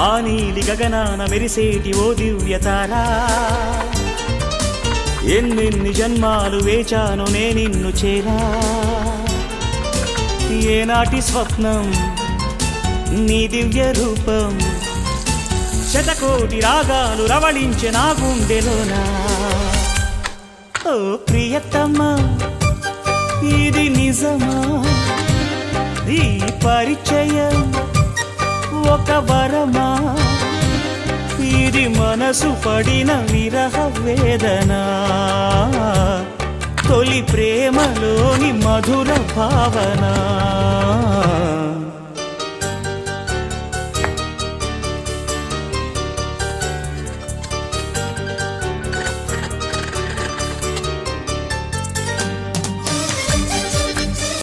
ఆ నీలి గగనాన మెరిసేటి ఓ దివ్యతారా, ఎన్నెన్ని జన్మాలు వేచాను నే నిన్ను చేరా. ఏనాటి స్వప్నం నీ దివ్య రూపం, శతకోటి రాగాలు రవళించే నా గుండెలోనా. ఓ ప్రియతమా ఇది నిజమా, ఈ పరిచయం ఒక వరమా, ఇది మనసు పడిన విరహ వేదన, తొలి ప్రేమలోని మధుర భావన.